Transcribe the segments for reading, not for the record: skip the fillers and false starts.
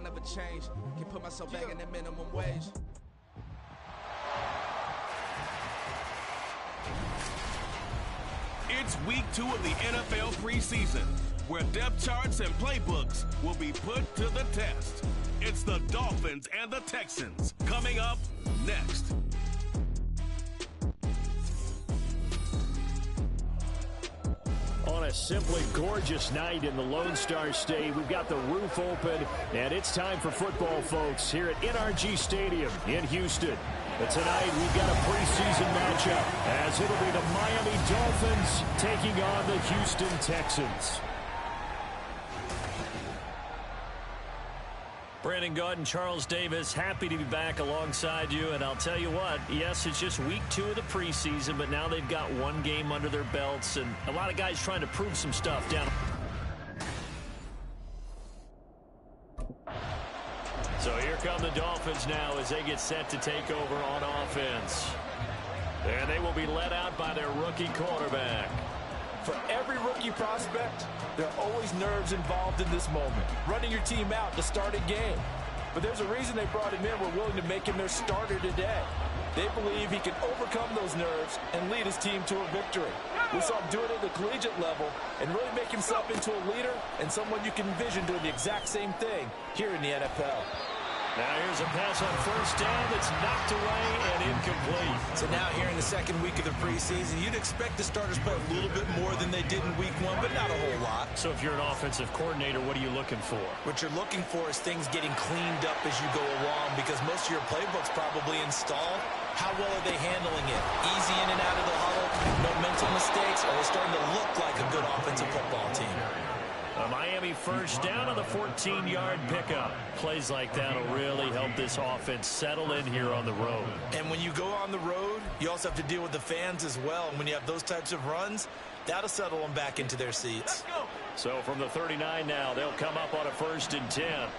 never change. Can put myself back in the minimum wage. It's week 2 of the NFL preseason, where depth charts and playbooks will be put to the test. It's the Dolphins and the Texans coming up next. On a simply gorgeous night in the Lone Star State, we've got the roof open, and it's time for football, folks, here at NRG Stadium in Houston. But tonight, we've got a preseason matchup, as it'll be the Miami Dolphins taking on the Houston Texans. Brandon Gaudin, Charles Davis, happy to be back alongside you. And I'll tell you what, yes, it's just week 2 of the preseason, but now they've got one game under their belts, and a lot of guys trying to prove some stuff down. So here come the Dolphins now as they get set to take over on offense. And they will be led out by their rookie quarterback. For every rookie prospect, there are always nerves involved in this moment. Running your team out to start a game. But there's a reason they brought him in. We're willing to make him their starter today. They believe he can overcome those nerves and lead his team to a victory. We saw him do it at the collegiate level and really make himself into a leader and someone you can envision doing the exact same thing here in the NFL. Now here's a pass on first down that's knocked away and incomplete. So now here in the second week of the preseason, you'd expect the starters play a little bit more than they did in week 1, but not a whole lot. So if you're an offensive coordinator, what are you looking for? What you're looking for is things getting cleaned up as you go along, because most of your playbook's probably installed. How well are they handling it? Easy in and out of the huddle, no mental mistakes, or are they starting to look like a good offensive football team? A Miami first down on the 14-yard pickup. Plays like that will really help this offense settle in here on the road. And when you go on the road, you also have to deal with the fans as well. And when you have those types of runs, that'll settle them back into their seats. So from the 39 now, they'll come up on a 1st and 10.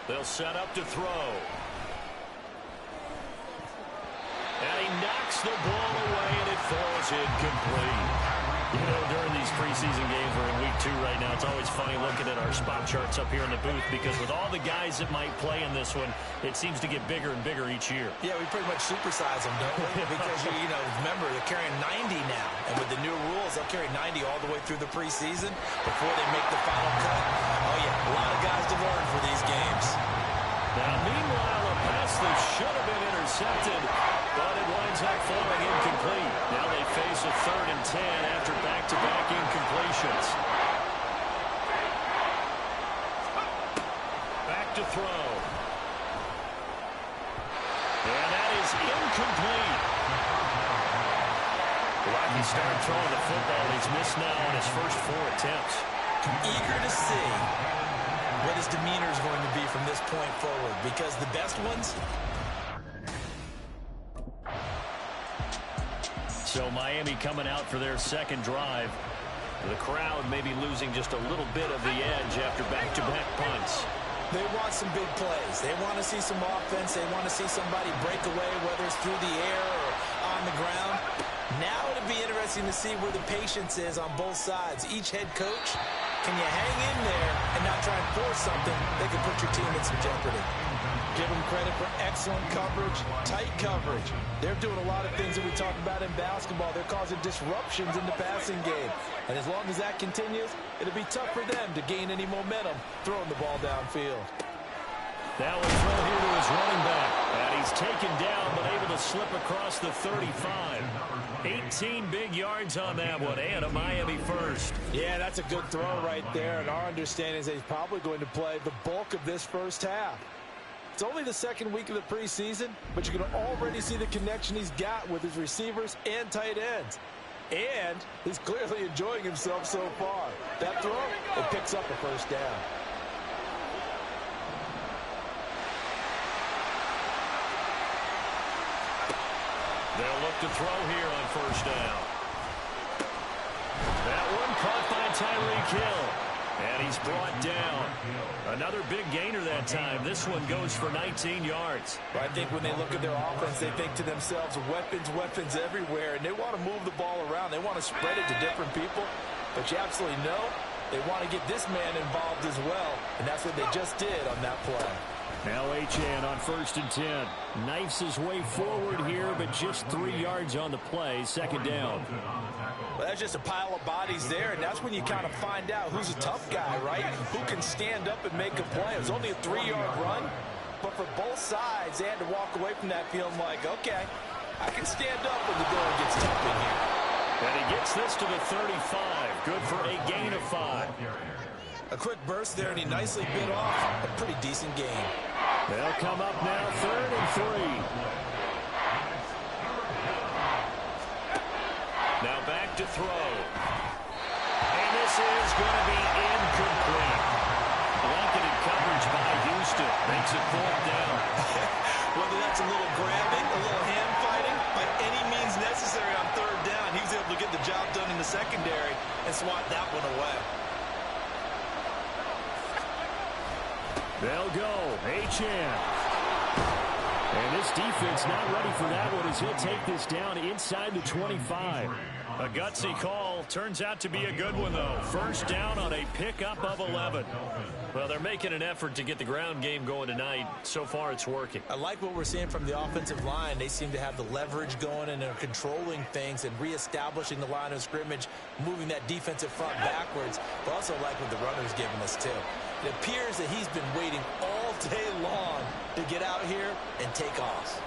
They'll set up to throw. And he knocks the ball away, and it falls incomplete. You know, during these preseason games, we're in week 2 right now, it's always funny looking at our spot charts up here in the booth, because with all the guys that might play in this one, it seems to get bigger and bigger each year. Yeah, we pretty much supersize them, don't we? Because, you know, remember, they're carrying 90 now. And with the new rules, they'll carry 90 all the way through the preseason before they make the final cut. Oh, yeah, a lot of guys to learn for these games. Now, meanwhile, a pass that should have been intercepted, but it winds up falling incomplete. Now they face a 3rd and 10 after back-to-back incompletions. Back to throw. And that is incomplete. Rocky start throwing the football. He's missed now on his first 4 attempts. Eager to see what his demeanor is going to be from this point forward, because the best ones... So Miami coming out for their second drive. The crowd maybe losing just a little bit of the edge after back-to-back punts. They want some big plays. They want to see some offense. They want to see somebody break away, whether it's through the air or on the ground. Now it'll be interesting to see where the patience is on both sides. Each head coach, can you hang in there and not try and force something that could put your team in some jeopardy? Give them credit for excellent coverage, tight coverage. They're doing a lot of things that we talk about in basketball. They're causing disruptions in the passing game. And as long as that continues, it'll be tough for them to gain any momentum throwing the ball downfield. That will throw here to his running back. And he's taken down, but able to slip across the 35. 18 big yards on that one, and a Miami first. Yeah, that's a good throw right there. And our understanding is that he's probably going to play the bulk of this first half. It's only the second week of the preseason, but you can already see the connection he's got with his receivers and tight ends. And he's clearly enjoying himself so far. That throw, it picks up a first down. They'll look to throw here on first down. That one caught by Tyreek Hill. And he's brought down. Another big gainer that time. This one goes for 19 yards. I think when they look at their offense, they think to themselves, weapons, weapons everywhere. And they want to move the ball around. They want to spread it to different people. But you absolutely know They want to get this man involved as well, and that's what they just did on that play. Now Achane on 1st and 10. Knifes his way forward here, but just 3 yards on the play. 2nd down. Well, that's just a pile of bodies there, and that's when you kind of find out who's a tough guy, right? Who can stand up and make a play. It was only a 3-yard run, but for both sides, they had to walk away from that feeling like, okay, I can stand up when the going gets tough in here. And he gets this to the 35. Good for a gain of 5. A quick burst there, and he nicely bit off a pretty decent game. They'll come up now 3rd and 3. Now back to throw. And this is going to be incomplete. Blanketed coverage by Houston. Makes it 4th down. Whether that's a little grabbing, a little hand fighting, by any means necessary on 3rd down, he was able to get the job done in the secondary and swat that one away. They'll go. Achane. And this defense not ready for that one as he'll take this down inside the 25. A gutsy call. Turns out to be a good one, though. 1st down on a pickup of 11. Well, they're making an effort to get the ground game going tonight. So far, it's working. I like what we're seeing from the offensive line. They seem to have the leverage going and are controlling things and reestablishing the line of scrimmage, moving that defensive front backwards. But also like what the runner's giving us, too. It appears that he's been waiting all day long to get out here and take off.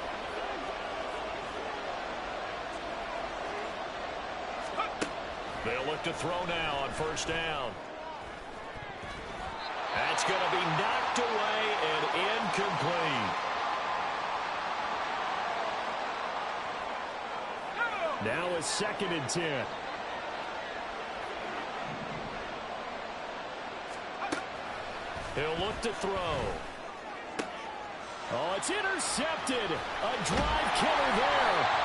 They'll look to throw now on 1st down. That's going to be knocked away and incomplete. Now a 2nd and 10. He'll look to throw. Oh, it's intercepted. A drive killer there.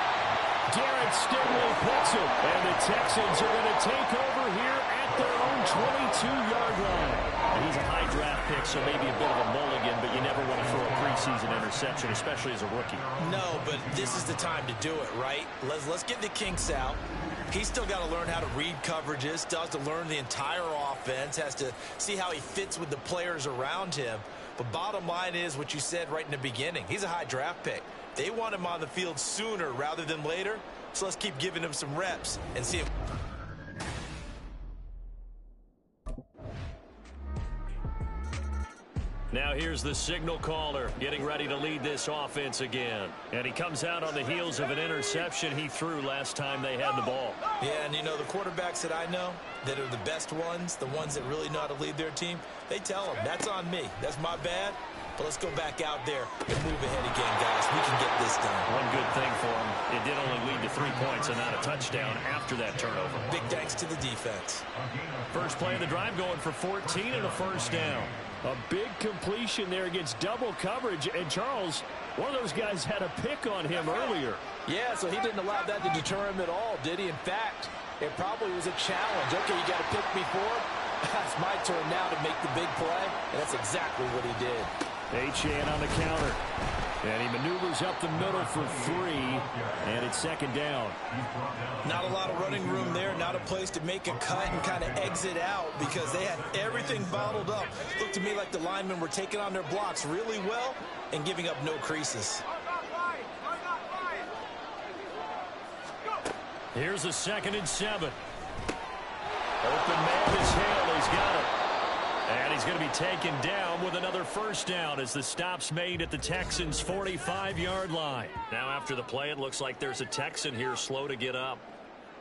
Garrett Stingley picks it. And the Texans are going to take over here at their own 22-yard line. And he's a high draft pick, so maybe a bit of a mulligan, but you never want to throw a preseason interception, especially as a rookie. No, but this is the time to do it, right? Let's get the kinks out. He's still got to learn how to read coverages, still has to learn the entire offense, has to see how he fits with the players around him. But bottom line is what you said right in the beginning. He's a high draft pick. They want him on the field sooner rather than later, so let's keep giving him some reps and see if... Now here's the signal caller getting ready to lead this offense again. And he comes out on the heels of an interception he threw last time they had the ball. Yeah, and you know, the quarterbacks that I know that are the best ones, the ones that really know how to lead their team, they tell them, that's on me. That's my bad. But let's go back out there and move ahead again, guys. We can get this done. One good thing for him, it did only lead to 3 points and not a touchdown after that turnover. Big thanks to the defense. First play of the drive going for 14 and a 1st down. A big completion there against double coverage. And Charles, one of those guys had a pick on him earlier. Yeah, so he didn't allow that to deter him at all, did he? In fact, it probably was a challenge. Okay, you got to pick me for it. It's my turn now to make the big play, and that's exactly what he did. Achane on the counter. And he maneuvers up the middle for 3, and it's 2nd down. Not a lot of running room there, not a place to make a cut and kind of exit out because they had everything bottled up. Looked to me like the linemen were taking on their blocks really well and giving up no creases. Here's a 2nd and 7. Open man is Hill. He's got it. And he's going to be taken down with another 1st down as the stop's made at the Texans' 45-yard line. Now after the play, it looks like there's a Texan here slow to get up.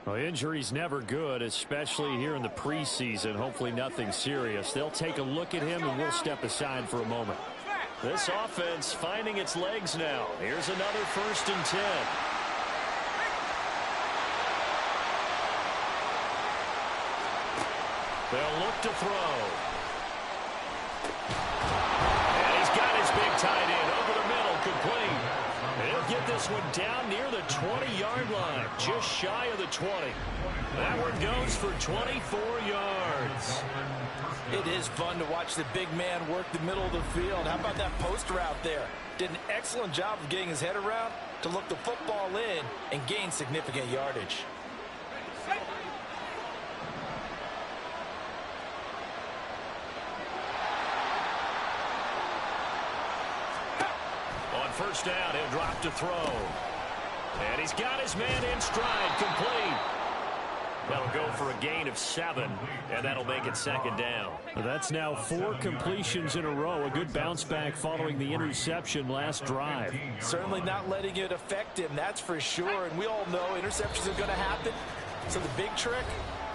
Well, injury's never good, especially here in the preseason. Hopefully nothing serious. They'll take a look at him, and we'll step aside for a moment. This offense finding its legs now. Here's another 1st and 10. They'll look to throw. And he's got his big tight end over the middle, complete. He'll get this one down near the 20-yard line, just shy of the 20. That one goes for 24 yards. It is fun to watch the big man work the middle of the field. How about that post route there? Did an excellent job of getting his head around to look the football in and gain significant yardage. first down. He'll drop to throw. And he's got his man in stride, complete. That'll go for a gain of 7, and that'll make it second down. That's now 4 completions in a row. A good bounce back following the interception last drive. Certainly not letting it affect him, that's for sure. And we all know interceptions are going to happen. So the big trick,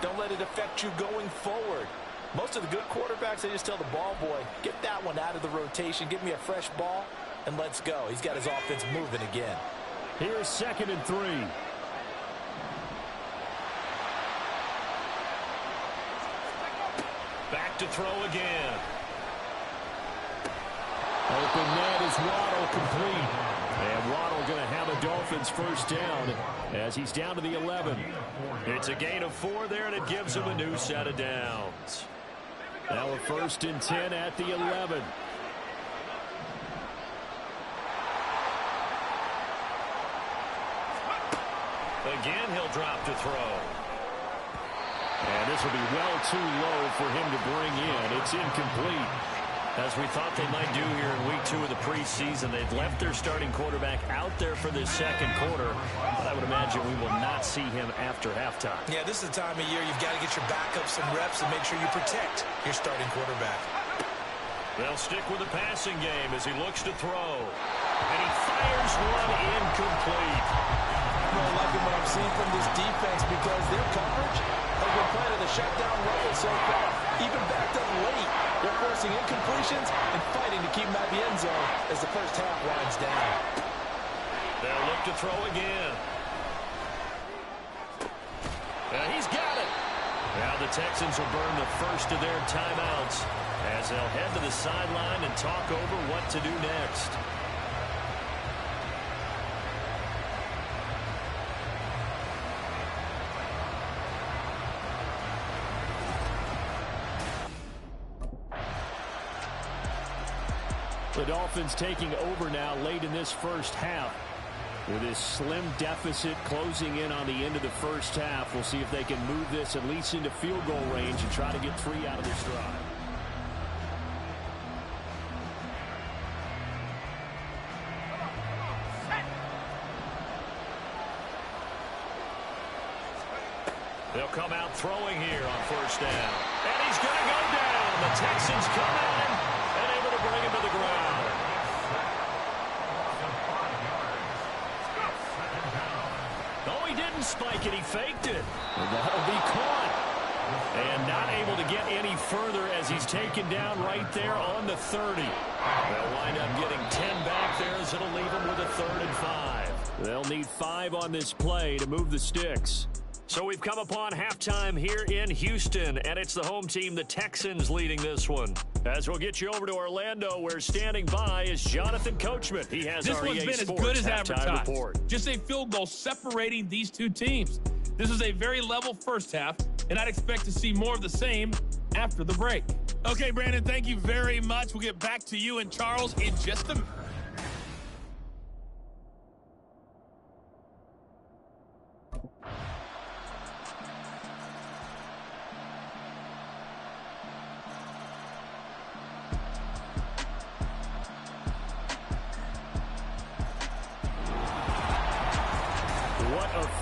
don't let it affect you going forward. Most of the good quarterbacks, they just tell the ball boy, get that one out of the rotation, give me a fresh ball, and let's go. He's got his offense moving again. Here's 2nd and 3. Back to throw again. Open net is Waddle, complete. And Waddle going to have a Dolphins first down as he's down to the 11. It's a gain of 4 there, and it gives him a new set of downs. Now a 1st and 10 at the 11. Again, he'll drop to throw. And this will be well too low for him to bring in. It's incomplete. As we thought they might do here in week 2 of the preseason, they've left their starting quarterback out there for this second quarter. But I would imagine we will not see him after halftime. Yeah, this is the time of year you've got to get your backup some reps and make sure you protect your starting quarterback. They'll stick with the passing game as he looks to throw. And he fires one incomplete. I'm liking what I'm seeing from this defense because their coverage has been playing at the shutdown level so far. Even backed up late, they're forcing incompletions and fighting to keep them out of the end zone as the first half winds down. They'll look to throw again. And he's got it. Now the Texans will burn the first of their timeouts as they'll head to the sideline and talk over what to do next. The Dolphins taking over now late in this first half. With this slim deficit closing in on the end of the first half, we'll see if they can move this at least into field goal range and try to get 3 out of this drive. They'll come out throwing here on first down. And he's going to go down. The Texans come at him and able to bring him to the ground. Oh, he didn't spike it. He faked it. And that'll be caught. And not able to get any further as he's taken down right there on the 30. They'll wind up getting 10 back there as it'll leave them with a 3rd and 5. They'll need 5 on this play to move the sticks. So we've come upon halftime here in Houston, and it's the home team, the Texans, leading this one. As we'll get you over to Orlando, where standing by is Jonathan Coachman. He has this our one's EA been Sports as good as halftime advertised. report. Just a field goal separating these two teams. This is a very level first half, and I'd expect to see more of the same after the break. Okay, Brandon, thank you very much. We'll get back to you and Charles in just a minute.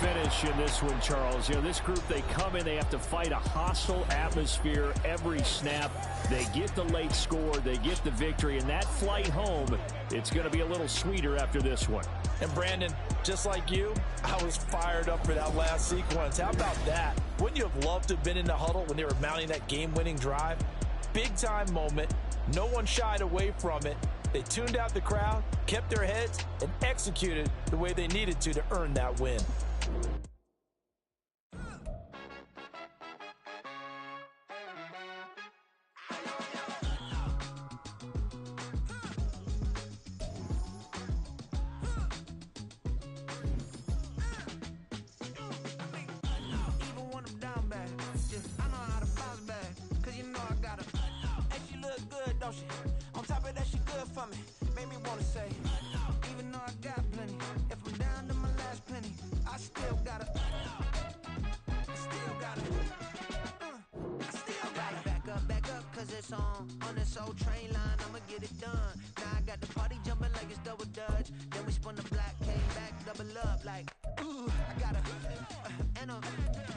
Finish in this one, Charles. You know, this group, they come in, they have to fight a hostile atmosphere every snap. They get the late score, they get the victory, and that flight home, it's going to be a little sweeter after this one. And Brandon, just like you, I was fired up for that last sequence. How about that? Wouldn't you have loved to have been in the huddle when they were mounting that game-winning drive? Big-time moment. No one shied away from it. They tuned out the crowd, kept their heads, and executed the way they needed to earn that win. On top of that, she good for me. Made me wanna say, even though I got plenty, if I'm down to my last penny, I still gotta back up, cause it's it's on this old train line, I'ma get it done. Now I got the party jumping like it's double dutch. Then we spun the block, came back, double up like, ooh, I got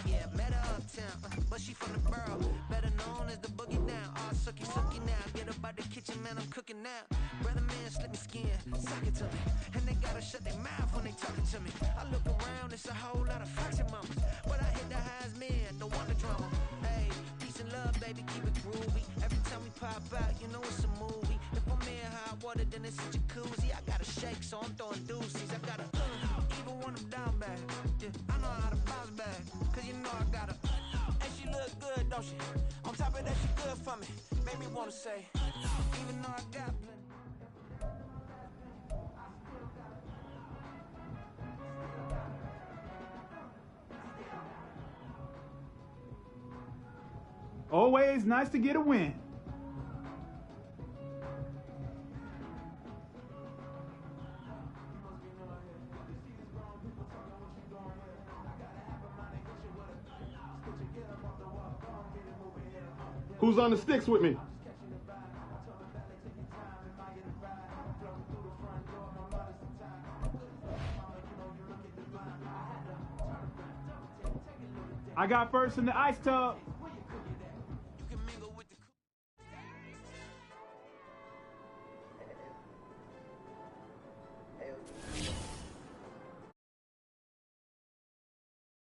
yeah, met her uptown, but she from the borough, better known as the boogie down. All sucky now, get up out the kitchen, man, I'm cooking now. Brother man, slip me skin, suck it to me, and they gotta shut their mouth when they talking to me. I look around, it's a whole lot of fraction mamas, but I hit the highs, man, don't want the drama. Hey, peace and love, baby, keep it groovy. Every time we pop out, you know it's a movie. If I'm in hot water, then it's a jacuzzi. I gotta shake, so I'm throwing deuces. I gotta even when I'm down bad. Yeah, I know how to bounce back, cause you know I gotta. And she look good, don't she? On top of that, she good for me. Made me wanna say, even though I got plenty. Always nice to get a win. Who's on the sticks with me? I got first in the ice tub.